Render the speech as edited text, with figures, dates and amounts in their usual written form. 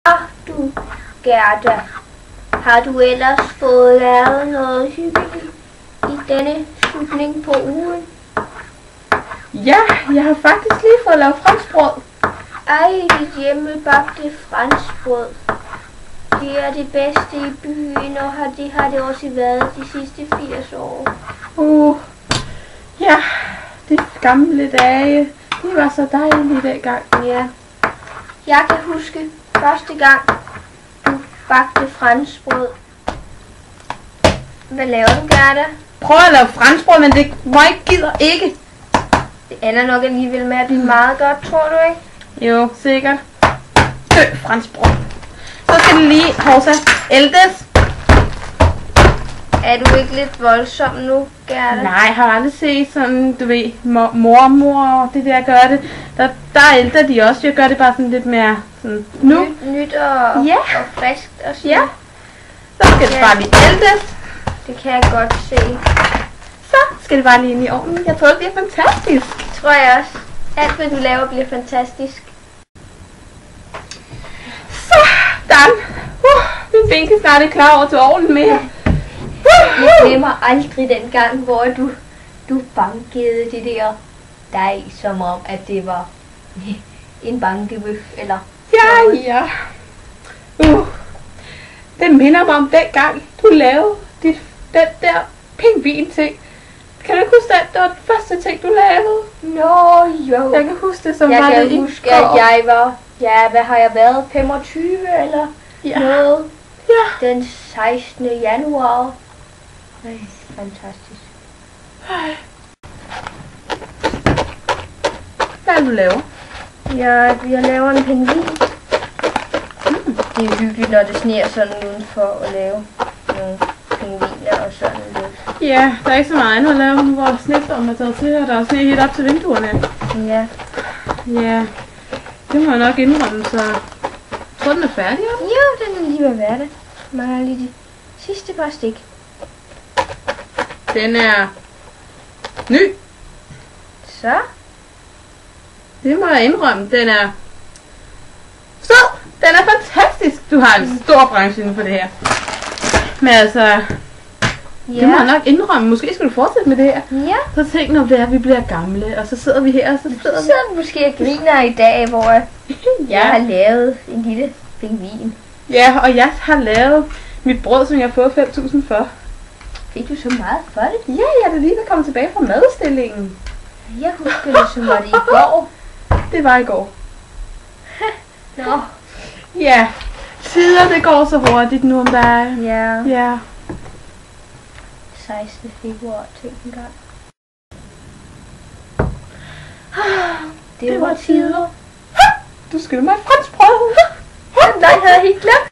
Du, Gerda, har du ellers fået lavet noget hyggeligt i denne slutning på ugen? Ja, jeg har faktisk lige fået lavet franskbrød. Ej, dit hjemmebagte franskbrød. Det er det bedste i byen, og det har det også været de sidste 80 år. Ja, de gamle dage, de var så dejlige dengang. Ja, jeg kan huske første gang, du bagte franskbrød. Hvad laver du, Gerda? Prøv at lave franskbrød, men det må ikke gider ikke. Det ender nok alligevel med at blive meget godt, tror du ikke? Jo, sikkert. Franskbrød. Så skal det lige, Horsa, ældes. Er du ikke lidt voldsom nu, Gerda? Nej, jeg har aldrig set sådan, du ved, mormor og det der gør det. Der ældre de også, jeg gør det bare sådan lidt mere sådan nu. Nyt og, ja. Og friskt og sådan. Ja. Så skal det bare lige ældes. Det kan jeg godt se. Så skal det bare lige ind i ovnen. Jeg tror, det bliver fantastisk. Det tror jeg også. Alt hvad du laver bliver fantastisk. Sådan. Min ben kan snart ikke klare over til ovnen mere. Jeg glemmer aldrig den gang, hvor du bankede det der dej, som om at det var en bankebøf, eller... Ja. Det minder mig om den gang, du lavede den der pingvin-ting. Kan du ikke huske det? Det var den første ting, du lavede. Nå, jo. Jeg kan huske det som jeg var det. Jeg kan huske, at jeg var... Ja, hvad har jeg været? 25 eller noget? Ja. Den 16. januar. Nej, fantastisk. Hvad er det, du laver? Jeg laver en pingvin. Det er hyggeligt, når det sner sådan udenfor at lave nogle pingviner og sådan lidt. Ja, der er ikke så meget andet at lave nu, hvor snestormen er taget til, og der er sne helt op til vinduerne. Ja. Ja, det må jeg nok indrømme, så... Jeg tror, den er færdig, eller? Jo, den er lige ved at være det. Mangler lige de sidste par stik. Den er ny. Så. Det må jeg indrømme. Den er sød. Den er fantastisk. Du har en stor branche inden for det her. Men altså, det må jeg nok indrømme. Måske skal du fortsætte med det her. Ja. Så tænk, når vi bliver gamle, og så sidder vi her, og så sidder vi... Så måske jeg griner i dag, hvor jeg har lavet en lille pingvin. Ja, og jeg har lavet mit brød, som jeg har fået 5.000 for. Fik du så meget for det? Ja, jeg er da lige ved at komme tilbage fra madstillingen. Jeg husker det, som var det i går. Det var i går. Nå. Ja, tider det går så hurtigt nu om dagen. Ja. 16. februar, tænk en gang. Det var tider. Du skylder mig et franskbrød. Nej, havde jeg helt glemt.